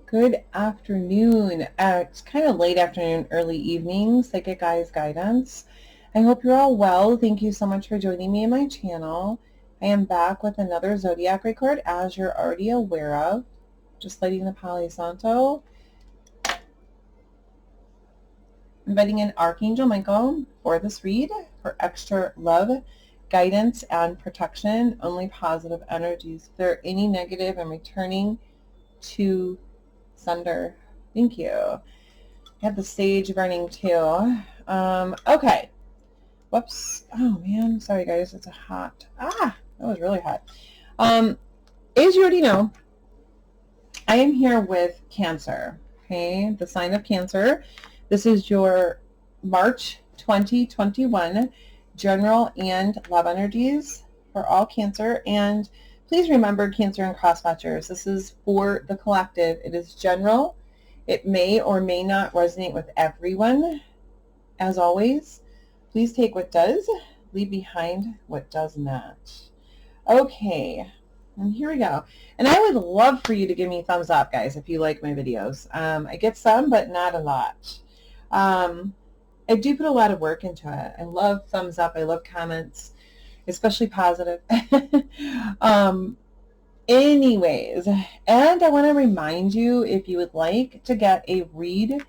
Good afternoon. It's kind of late afternoon, early evening, Psychic Guys Guidance. I hope you're all well. Thank you so much for joining me in my channel. I am back with another Zodiac record, as you're already aware of. Just lighting the Palo Santo. Inviting in Archangel Michael for this read for extra love, guidance, and protection. Only positive energies. If there are any negative, I'm returning to sender. Thank you. I have the sage burning too. Okay. Whoops. Oh man, sorry guys, it's a hot. That was really hot. As you already know, I am here with Cancer. Okay, the sign of Cancer. This is your March 2021 general and love energies for all Cancer. And please remember, Cancer and cross-watchers, this is for the collective. It is general. It may or may not resonate with everyone. As always, please take what does, leave behind what does not. Okay, and here we go. And I would love for you to give me a thumbs up, guys, if you like my videos. I get some, but not a lot. I do put a lot of work into it. I love thumbs up. I love comments, especially positive. Anyways, and I want to remind you, if you would like to get a read,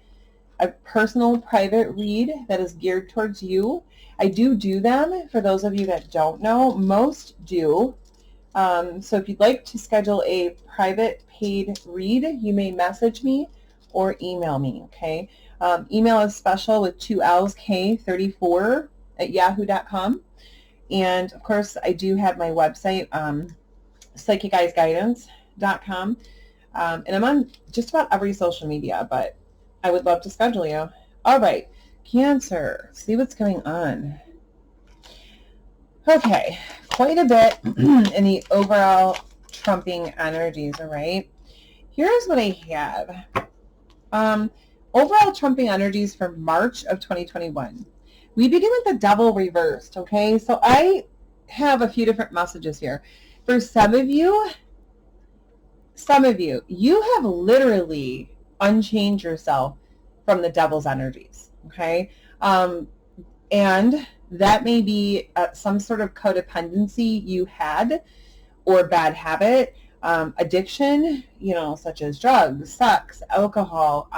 a personal private read that is geared towards you, I do them. For those of you that don't know, most do. So if you'd like to schedule a private paid read, you may message me or email me, okay? Email is special with 2 L's, K34 at yahoo.com. And of course, I do have my website, psychicguysguidance.com. And I'm on just about every social media, but I would love to schedule you. All right, Cancer, see what's going on. Okay, quite a bit in the overall trumping energies, all right? Here's what I have. Overall trumping energies for March of 2021. We begin with the Devil reversed, okay? So I have a few different messages here. For some of you, you have literally unchained yourself from the Devil's energies, okay? And that may be some sort of codependency you had, or bad habit, addiction, such as drugs, sex, alcohol,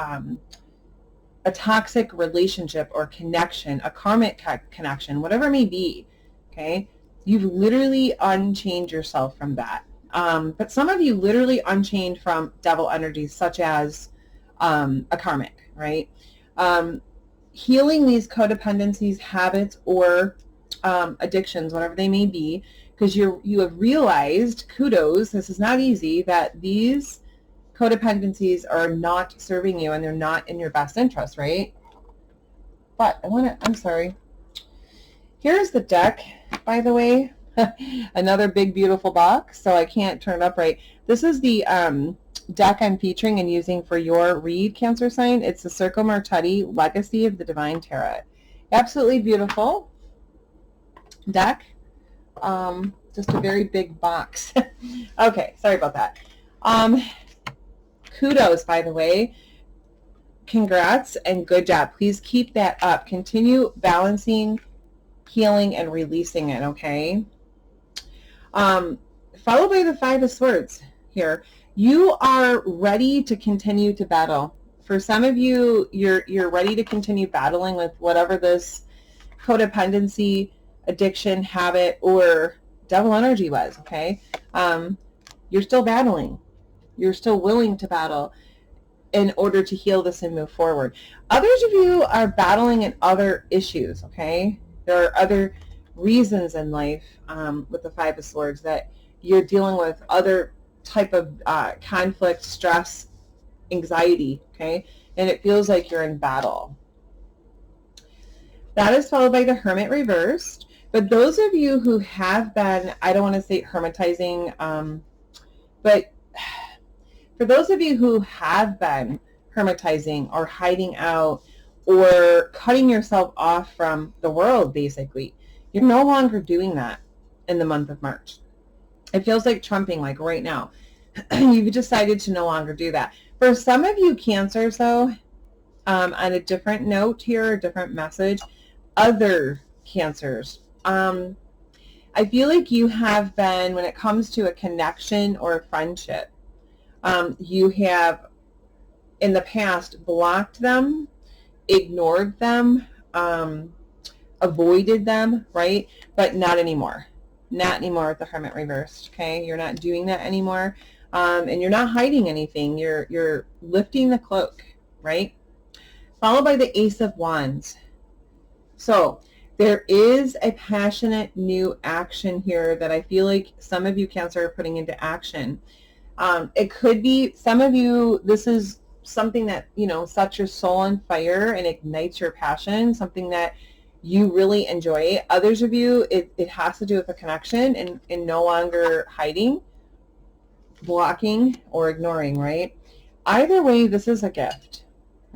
a toxic relationship or connection, a karmic connection, whatever it may be, okay? You've literally unchained yourself from that. But some of you literally unchained from Devil energies, such as a karmic, right? Healing these codependencies, habits, or addictions, whatever they may be, because you have realized, kudos, this is not easy, that these codependencies are not serving you and they're not in your best interest, right? But I'm sorry. Here's the deck, by the way. Another big, beautiful box, so I can't turn it up right. This is the deck I'm featuring and using for your read, Cancer sign. It's the Circle Martetti Legacy of the Divine Tarot. Absolutely beautiful deck. Just a very big box. Okay, sorry about that. Kudos, by the way. Congrats and good job. Please keep that up. Continue balancing, healing, and releasing it, okay? Followed by the 5 of Swords here. You are ready to continue to battle. For some of you, you're ready to continue battling with whatever this codependency, addiction, habit, or Devil energy was, okay? You're still battling. You're still willing to battle in order to heal this and move forward. Others of you are battling in other issues, okay? There are other reasons in life with the 5 of Swords that you're dealing with other type of conflict, stress, anxiety, okay? And it feels like you're in battle. That is followed by the Hermit reversed. But those of you who have been, I don't want to say hermitizing, but for those of you who have been hermitizing or hiding out or cutting yourself off from the world, basically, you're no longer doing that in the month of March. It feels like trumping, like right now. You've decided to no longer do that. For some of you Cancers, though, on a different note here, a different message, other Cancers, I feel like you have been, when it comes to a connection or a friendship, you have in the past blocked them, ignored them, avoided them, right? But not anymore. Not anymore with the Hermit reversed, okay? You're not doing that anymore, and you're not hiding anything. You're lifting the cloak, right? Followed by the Ace of Wands. So there is a passionate new action here that I feel like some of you Cancer are putting into action. It could be some of you, this is something that, you know, sets your soul on fire and ignites your passion, something that you really enjoy. Others of you, it has to do with a connection and no longer hiding, blocking, or ignoring, right? Either way, this is a gift,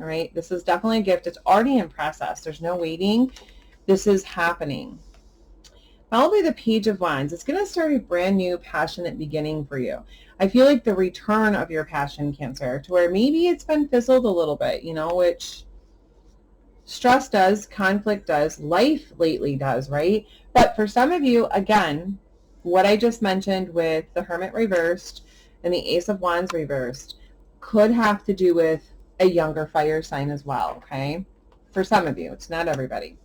all right? This is definitely a gift. It's already in process. There's no waiting. This is happening. Followed by the Page of Wands. It's going to start a brand new passionate beginning for you. I feel like the return of your passion, Cancer, to where maybe it's been fizzled a little bit, you know, which stress does, conflict does, life lately does, right? But for some of you, again, what I just mentioned with the Hermit reversed and the Ace of Wands reversed could have to do with a younger fire sign as well, okay? For some of you, it's not everybody.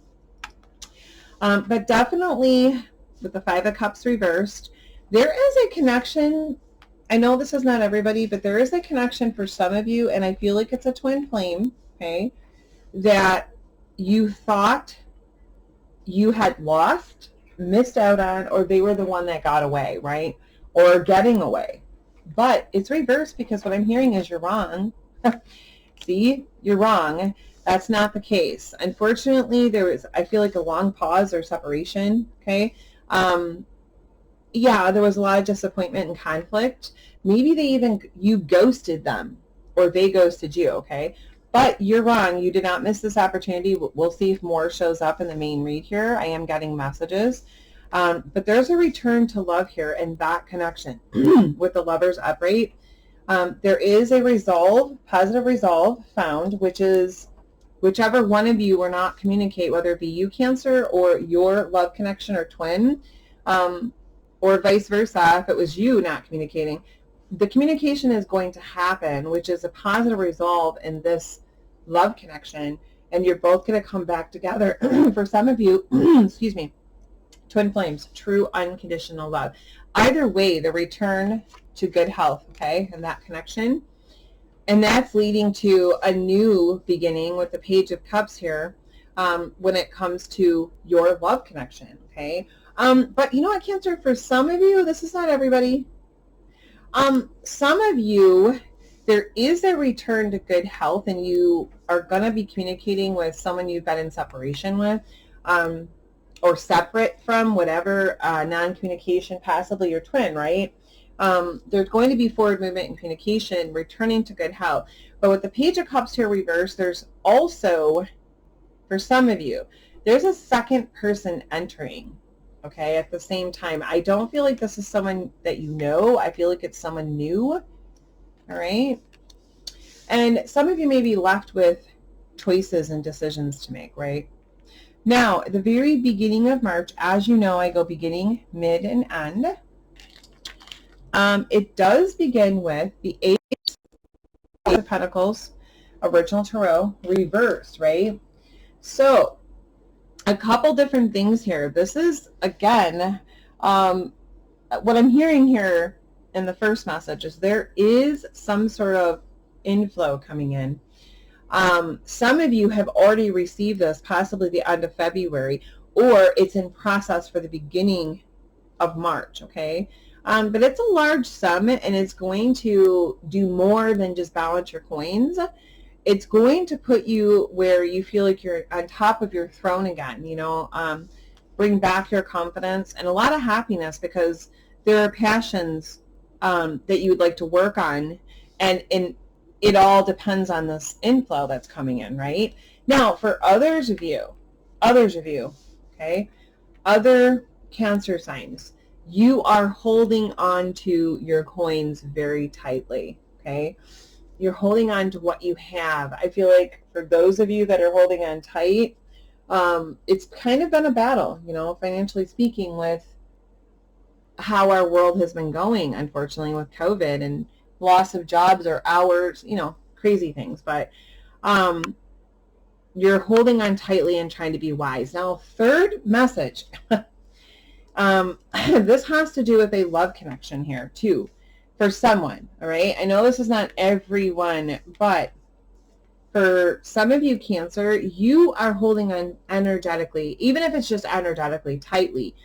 But definitely with the Five of Cups reversed, there is a connection. I know this is not everybody, but there is a connection for some of you, and I feel like it's a twin flame, okay, that you thought you had lost, missed out on, or they were the one that got away, right, or getting away. But it's reversed because what I'm hearing is you're wrong. See, you're wrong. That's not the case. Unfortunately, there was, I feel like, a long pause or separation, okay? Yeah, there was a lot of disappointment and conflict. Maybe you ghosted them or they ghosted you, okay? But you're wrong. You did not miss this opportunity. We'll see if more shows up in the main read here. I am getting messages. But there's a return to love here and that connection with the Lovers upright. There is a resolve, positive resolve found, which is whichever one of you will not communicate, whether it be you, Cancer, or your love connection or twin, or vice versa, if it was you not communicating, the communication is going to happen, which is a positive resolve in this love connection, and you're both going to come back together. For some of you, excuse me, twin flames, true unconditional love. Either way, the return to good health, okay, and that connection. And that's leading to a new beginning with the Page of Cups here when it comes to your love connection, okay? But you know what, Cancer, for some of you, this is not everybody. Some of you, there is a return to good health and you are going to be communicating with someone you've been in separation with or separate from, whatever, non-communication, possibly your twin, right? There's going to be forward movement and communication, returning to good health. But with the Page of Cups here reversed, there's also, for some of you, there's a second person entering, okay, at the same time. I don't feel like this is someone that you know. I feel like it's someone new, all right? And some of you may be left with choices and decisions to make, right? Now, at the very beginning of March, as you know, I go beginning, mid, and end. It does begin with the Ace of Pentacles, original tarot, reversed, right? So, a couple different things here. This is, again, what I'm hearing here in the first message is there is some sort of inflow coming in. Some of you have already received this, possibly the end of February, or it's in process for the beginning of March, okay? But it's a large sum, and it's going to do more than just balance your coins. It's going to put you where you feel like you're on top of your throne again, you know, bring back your confidence and a lot of happiness, because there are passions that you would like to work on, and it all depends on this inflow that's coming in, right? Now, for others of you, okay, other Cancer signs, you are holding on to your coins very tightly, okay? You're holding on to what you have. I feel like for those of you that are holding on tight, it's kind of been a battle, financially speaking, with how our world has been going, unfortunately, with COVID and loss of jobs or hours, crazy things. But you're holding on tightly and trying to be wise. Now, third message. This has to do with a love connection here, too, for someone, all right? I know this is not everyone, but for some of you, Cancer, you are holding on energetically, even if it's just energetically, tightly,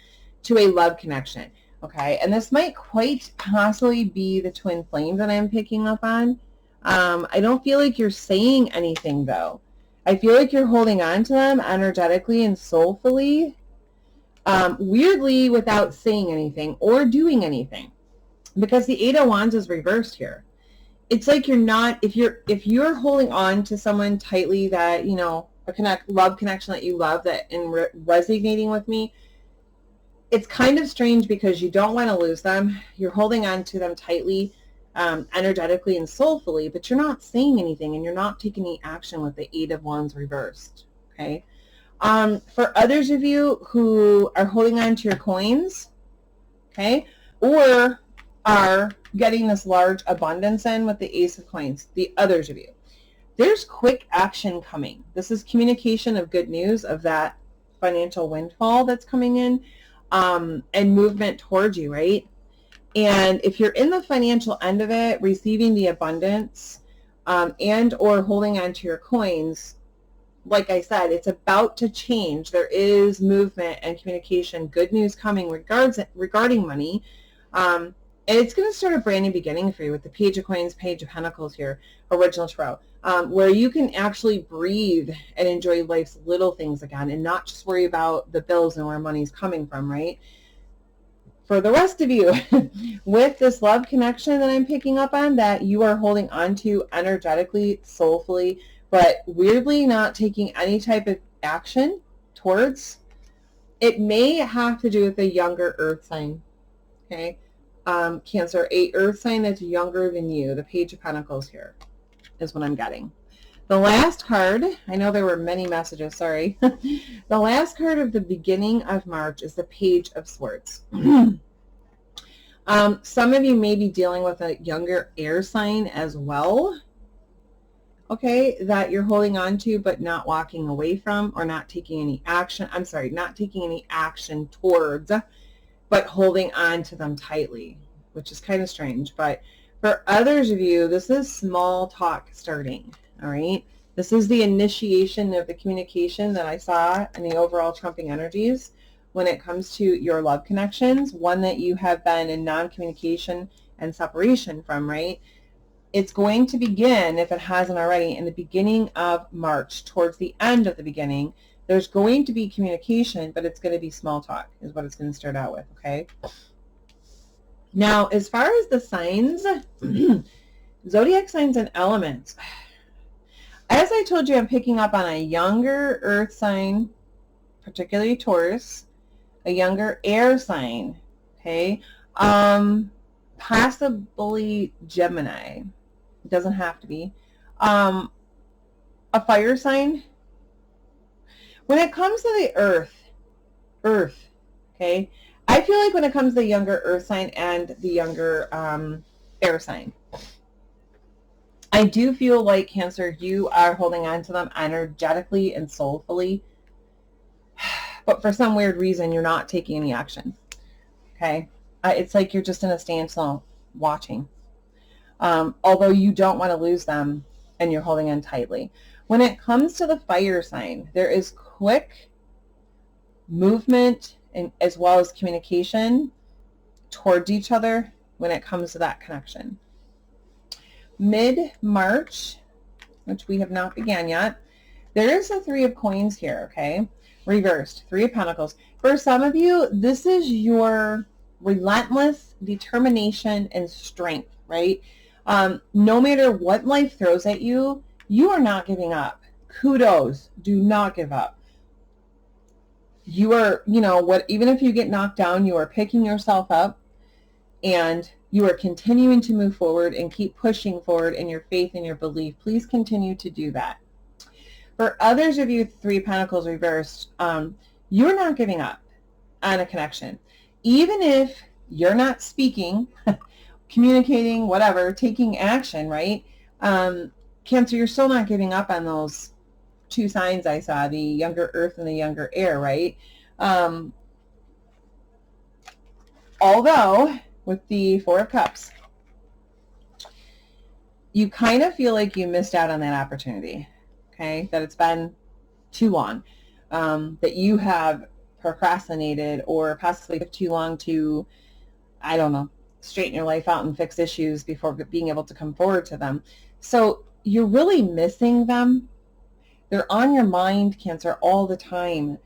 to a love connection, okay? And this might quite possibly be the twin flame that I'm picking up on. I don't feel like you're saying anything, though. I feel like you're holding on to them energetically and soulfully, weirdly, without saying anything or doing anything, because the Eight of Wands is reversed here. It's like you're not, if you're holding on to someone tightly that, love connection that you love, that resonating with me, it's kind of strange because you don't want to lose them. You're holding on to them tightly, energetically and soulfully, but you're not saying anything and you're not taking any action with the Eight of Wands reversed, okay? For others of you who are holding on to your coins, okay, or are getting this large abundance in with the Ace of Coins, the others of you, there's quick action coming. This is communication of good news, of that financial windfall that's coming in, and movement towards you, right? And if you're in the financial end of it, receiving the abundance, and or holding on to your coins, like I said, it's about to change. There is movement and communication, good news coming regarding money. And it's going to start a brand new beginning for you with the Page of Coins, Page of Pentacles here, original tarot, where you can actually breathe and enjoy life's little things again and not just worry about the bills and where money's coming from, right? For the rest of you, with this love connection that I'm picking up on, that you are holding on to energetically, soulfully, but weirdly not taking any type of action towards, it may have to do with a younger earth sign, okay? Cancer, a earth sign that's younger than you. The Page of Pentacles here is what I'm getting. The last card, I know there were many messages, sorry. The last card of the beginning of March is the Page of Swords. Some of you may be dealing with a younger air sign as well, okay, that you're holding on to but not walking away from, or not taking any action. I'm sorry, not taking any action towards, but holding on to them tightly, which is kind of strange. But for others of you, this is small talk starting, all right? This is the initiation of the communication that I saw in the overall trumping energies when it comes to your love connections, one that you have been in non-communication and separation from, right? It's going to begin, if it hasn't already, in the beginning of March, towards the end of the beginning. There's going to be communication, but it's going to be small talk is what it's going to start out with, okay? Now, as far as the signs, zodiac signs and elements, as I told you, I'm picking up on a younger earth sign, particularly Taurus, a younger air sign, okay? Possibly Gemini. It doesn't have to be. A fire sign. When it comes to the earth, okay, I feel like when it comes to the younger earth sign and the younger air sign, I do feel like, Cancer, you are holding on to them energetically and soulfully, but for some weird reason, you're not taking any action, okay? It's like you're just in a standstill watching, although you don't want to lose them and you're holding on tightly. When it comes to the fire sign, there is quick movement and as well as communication towards each other when it comes to that connection. Mid-March, which we have not began yet, there is a Three of Coins here, okay? Reversed, Three of Pentacles. For some of you, this is your relentless determination and strength, right? No matter what life throws at you, you are not giving up. Kudos. Do not give up. You are, even if you get knocked down, you are picking yourself up and You are continuing to move forward and keep pushing forward in your faith and your belief. Please continue to do that. For others of you, Three of Pentacles reversed, you're not giving up on a connection. Even if you're not speaking, communicating, whatever, taking action, right? Cancer, you're still not giving up on those two signs I saw, the younger earth and the younger air, right? Although, with the Four of Cups, you kind of feel like you missed out on that opportunity, okay? That it's been too long, that you have procrastinated or possibly took too long to, I don't know, straighten your life out and fix issues before being able to come forward to them. So you're really missing them. They're on your mind, Cancer, all the time.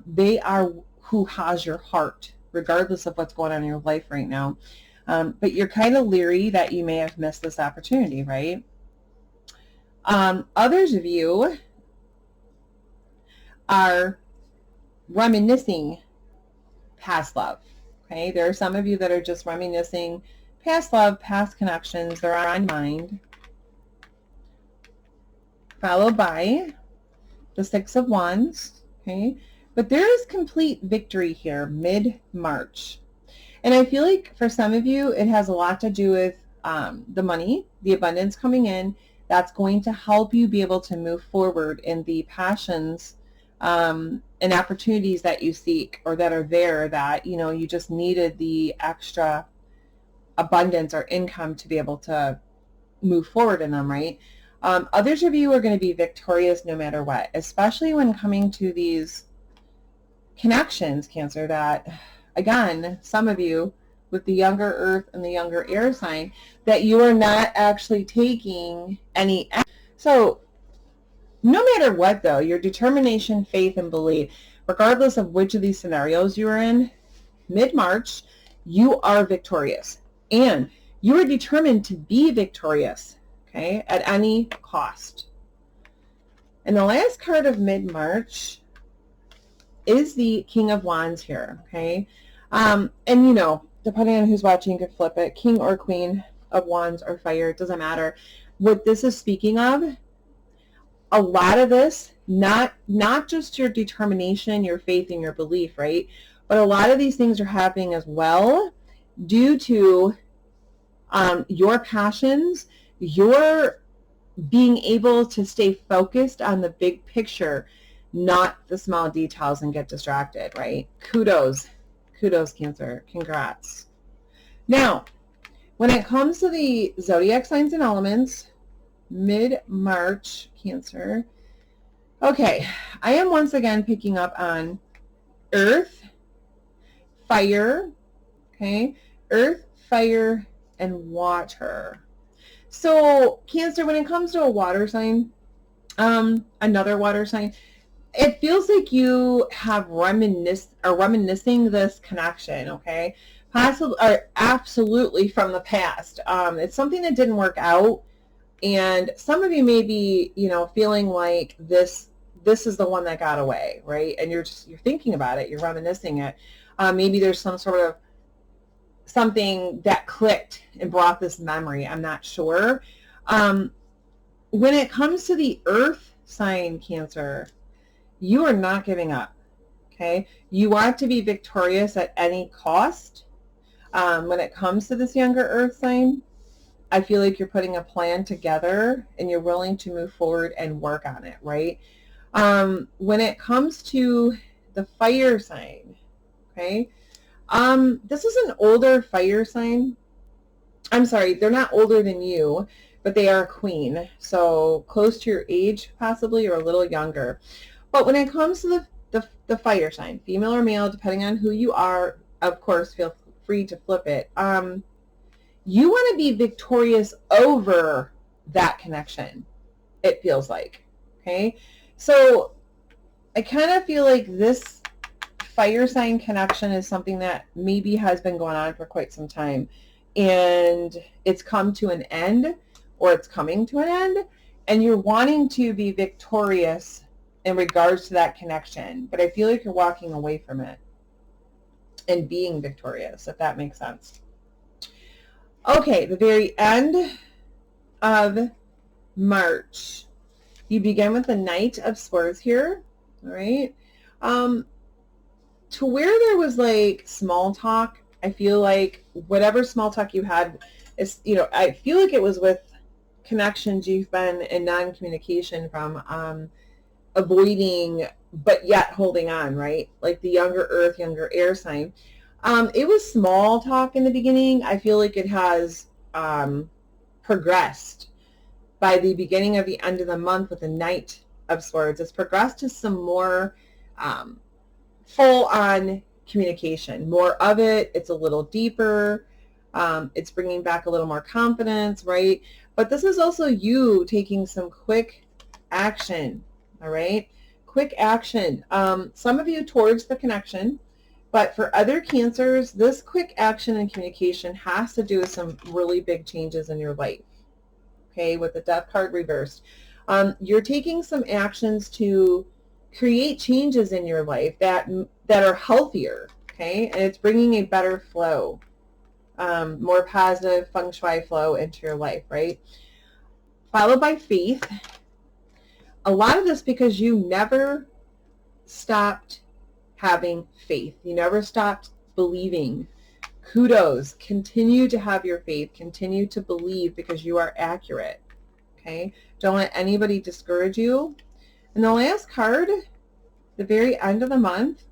They are who has your heart, regardless of what's going on in your life right now. But you're kind of leery that you may have missed this opportunity, right? Others of you are reminiscing past love, okay? There are some of you that are just reminiscing past love, past connections. They're on mind. Followed by the Six of Wands, okay? But there is complete victory here, mid-March. And I feel like for some of you, it has a lot to do with the money, the abundance coming in. That's going to help you be able to move forward in the passions and opportunities that you seek or that are there that, you know, you just needed the extra abundance or income to be able to move forward in them, right? Others of you are going to be victorious no matter what, especially when coming to these connections, Cancer, that, again, some of you with the younger earth and the younger air sign, that you are not actually taking any action. So no matter what, though, your determination, faith, and belief, regardless of which of these scenarios you're in, mid-March, you are victorious. And you are determined to be victorious, okay, at any cost. And the last card of mid-March is the King of Wands here, okay? And, you know, depending on who's watching, you could flip it. King or Queen of Wands or fire, it doesn't matter. What this is speaking of, a lot of this, not just your determination, your faith, and your belief, right? But a lot of these things are happening as well due to your passions, your being able to stay focused on the big picture, not the small details, and get distracted, right? Kudos, Cancer. Congrats. Now, when it comes to the zodiac signs and elements, mid-March, Cancer. Okay, I am once again picking up on earth, fire, okay? Earth, fire, and water. So, Cancer, when it comes to a water sign, another water sign, it feels like you have reminiscing this connection, okay? Possibly, or absolutely from the past. It's something that didn't work out, and some of you may be, you know, feeling like this is the one that got away, right? And you're thinking about it, you're reminiscing it. Maybe there's some sort of something that clicked and brought this memory. I'm not sure. When it comes to the earth sign, Cancer, you are not giving up, okay? You want to be victorious at any cost. When it comes to this younger earth sign, I feel like you're putting a plan together and you're willing to move forward and work on it, right? When it comes to the fire sign, okay? This is an older fire sign. I'm sorry, they're not older than you, but they are a queen. So close to your age, possibly, or a little younger. But when it comes to the fire sign, female or male, depending on who you are, of course, feel free to flip it. You want to be victorious over that connection, it feels like, okay? So I kind of feel like this fire sign connection is something that maybe has been going on for quite some time, and it's come to an end, or it's coming to an end, and you're wanting to be victorious in regards to that connection, but I feel like you're walking away from it and being victorious, if that makes sense. Okay, the very end of March, you begin with the Knight of Swords here, all right? To where there was like small talk, I feel like whatever small talk you had is, I feel like it was with connections you've been in non-communication from, avoiding but yet holding on, right? Like the younger earth, younger air sign. It was small talk in the beginning. I feel like it has progressed by the beginning of the end of the month with the Knight of Swords. It's progressed to some more full-on communication, more of it. It's a little deeper. It's bringing back a little more confidence, right? But this is also you taking some quick action, all right? Quick action. Some of you towards the connection, but for other Cancers, this quick action and communication has to do with some really big changes in your life, okay, with the Death card reversed. You're taking some actions to create changes in your life that are healthier, okay, and it's bringing a better flow, more positive feng shui flow into your life, right? Followed by faith. A lot of this because you never stopped having faith. You never stopped believing. Kudos. Continue to have your faith. Continue to believe because you are accurate, okay? Don't let anybody discourage you. And the last card, the very end of the month,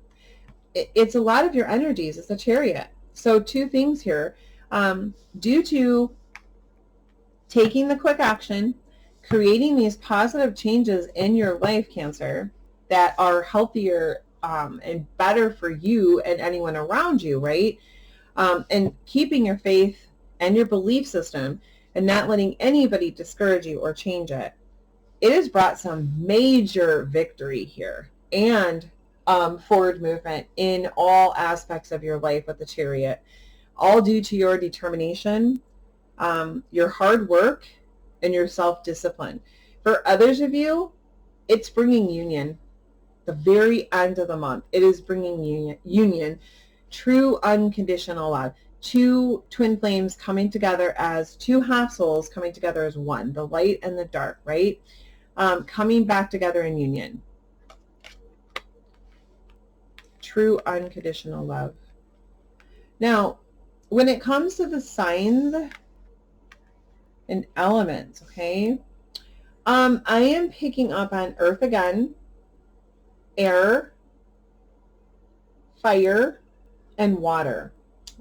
it's a lot of your energies. It's a Chariot. So two things here. Due to taking the quick action, creating these positive changes in your life, Cancer, that are healthier and better for you and anyone around you, right? And keeping your faith and your belief system and not letting anybody discourage you or change it. It has brought some major victory here and forward movement in all aspects of your life with the Chariot, all due to your determination, your hard work, and your self-discipline. For others of you, it's bringing union. The very end of the month, it is bringing union, true unconditional love. Two twin flames coming together as two half souls coming together as one, the light and the dark, right? Coming back together in union. True unconditional love. Now, when it comes to the signs and elements, okay, I am picking up on earth again, air, fire, and water,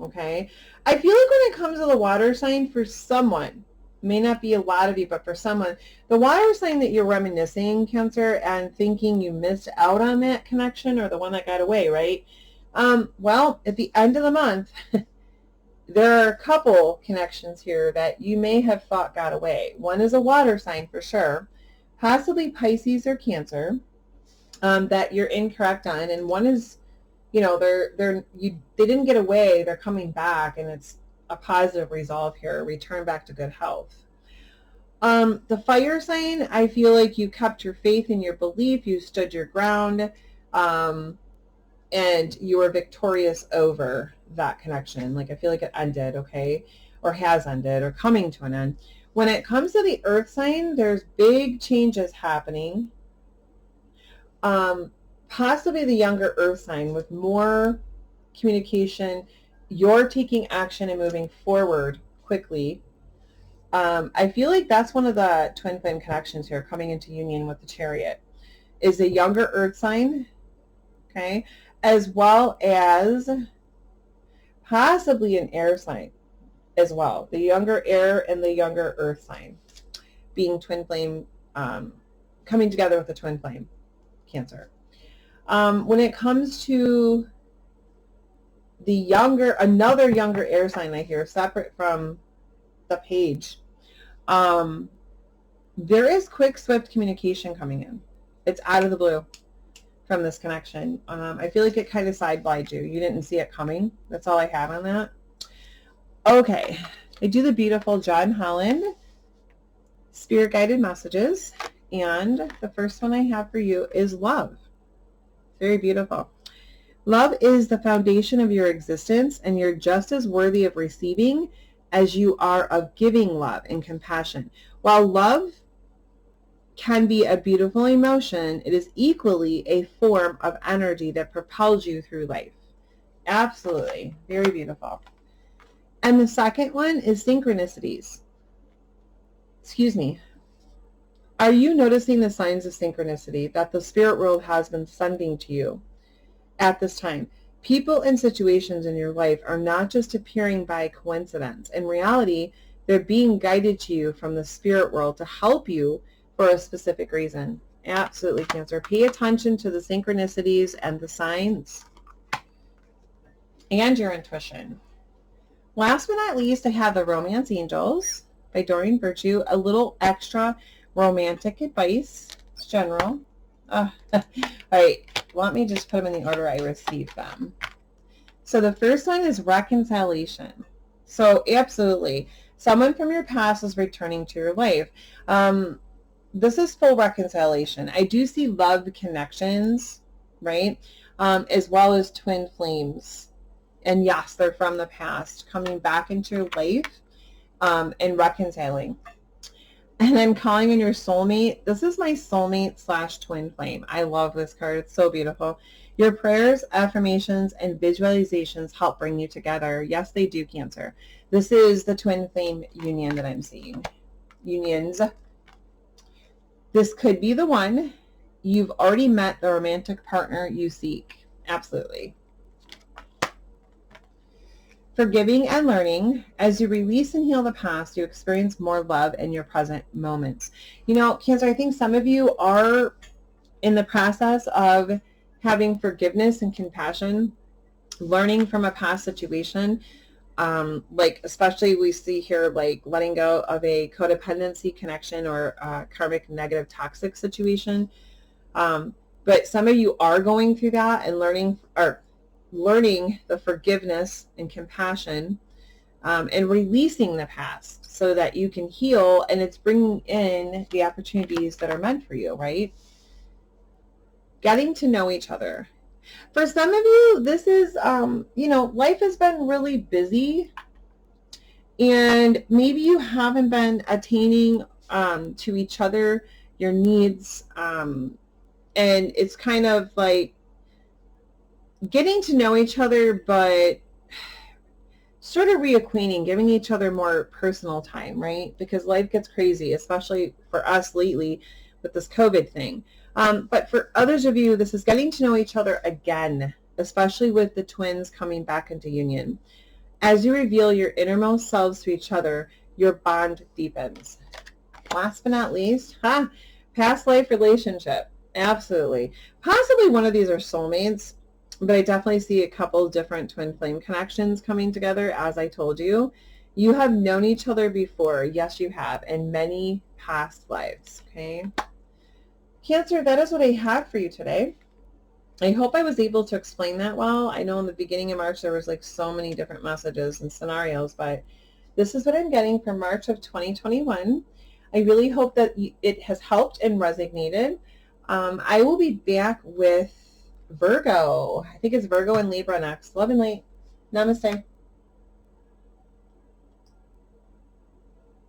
okay? I feel like when it comes to the water sign, for someone, may not be a lot of you, but for someone, the water sign that you're reminiscing, Cancer, and thinking you missed out on that connection or the one that got away, right? Well, at the end of the month, there are a couple connections here that you may have thought got away. One is a water sign for sure, possibly Pisces or Cancer, that you're incorrect on, and one is, they didn't get away, they're coming back, and it's a positive resolve here, return back to good health. The fire sign, I feel like you kept your faith and your belief, you stood your ground, and you were victorious over that connection. Like, I feel like it ended, okay, or has ended, or coming to an end. When it comes to the earth sign, there's big changes happening. Possibly the younger earth sign with more communication. You're taking action and moving forward quickly. I feel like that's one of the twin flame connections here, coming into union with the Chariot, is a younger earth sign, okay, as well as possibly an air sign as well. The younger air and the younger earth sign being twin flame, coming together with the twin flame, Cancer. When it comes to the another younger air sign I hear, separate from the page, there is quick, swift communication coming in. It's out of the blue from this connection. I feel like it kind of sidelined you. You didn't see it coming. That's all I have on that. Okay, I do the beautiful John Holland Spirit Guided Messages, and the first one I have for you is love. Very beautiful. Love is the foundation of your existence, and you're just as worthy of receiving as you are of giving love and compassion. While love can be a beautiful emotion, it is equally a form of energy that propels you through life. Absolutely. Very beautiful. And the second one is synchronicities. Excuse me. Are you noticing the signs of synchronicity that the spirit world has been sending to you at this time? People and situations in your life are not just appearing by coincidence. In reality, they're being guided to you from the spirit world to help you for a specific reason. Absolutely, Cancer. Pay attention to the synchronicities and the signs and your intuition. Last but not least, I have the Romance Angels by Dorian Virtue. A little extra romantic advice. It's general. All right. Let me just put them in the order I received them. So the first one is reconciliation. So absolutely, someone from your past is returning to your life. This is full reconciliation. I do see love connections, right? As well as twin flames. And yes, they're from the past, coming back into your life and reconciling. And then calling in your soulmate. This is my soulmate / twin flame. I love this card. It's so beautiful. Your prayers, affirmations, and visualizations help bring you together. Yes, they do, Cancer. This is the twin flame union that I'm seeing. Unions. This could be the one. You've already met the romantic partner you seek. Absolutely. Forgiving and learning. As you release and heal the past, you experience more love in your present moments. You know, Cancer, I think some of you are in the process of having forgiveness and compassion, learning from a past situation. Like especially we see here, like letting go of a codependency connection or karmic negative toxic situation. But some of you are going through that and learning the forgiveness and compassion and releasing the past so that you can heal, and it's bringing in the opportunities that are meant for you, right? Getting to know each other. For some of you, this is, you know, life has been really busy and maybe you haven't been attaining to each other, your needs, and it's kind of like getting to know each other, but sort of reacquainting, giving each other more personal time, right? Because life gets crazy, especially for us lately with this COVID thing. But for others of you, this is getting to know each other again, especially with the twins coming back into union. As you reveal your innermost selves to each other, your bond deepens. Last but not least, past life relationship. Absolutely. Possibly one of these are soulmates, but I definitely see a couple different twin flame connections coming together. As I told you, you have known each other before. Yes, you have, in many past lives. Okay. Cancer, that is what I have for you today. I hope I was able to explain that well. I know in the beginning of March there was like so many different messages and scenarios, but this is what I'm getting for March of 2021. I really hope that it has helped and resonated. I will be back with Virgo. I think it's Virgo and Libra next. Love and light. Namaste.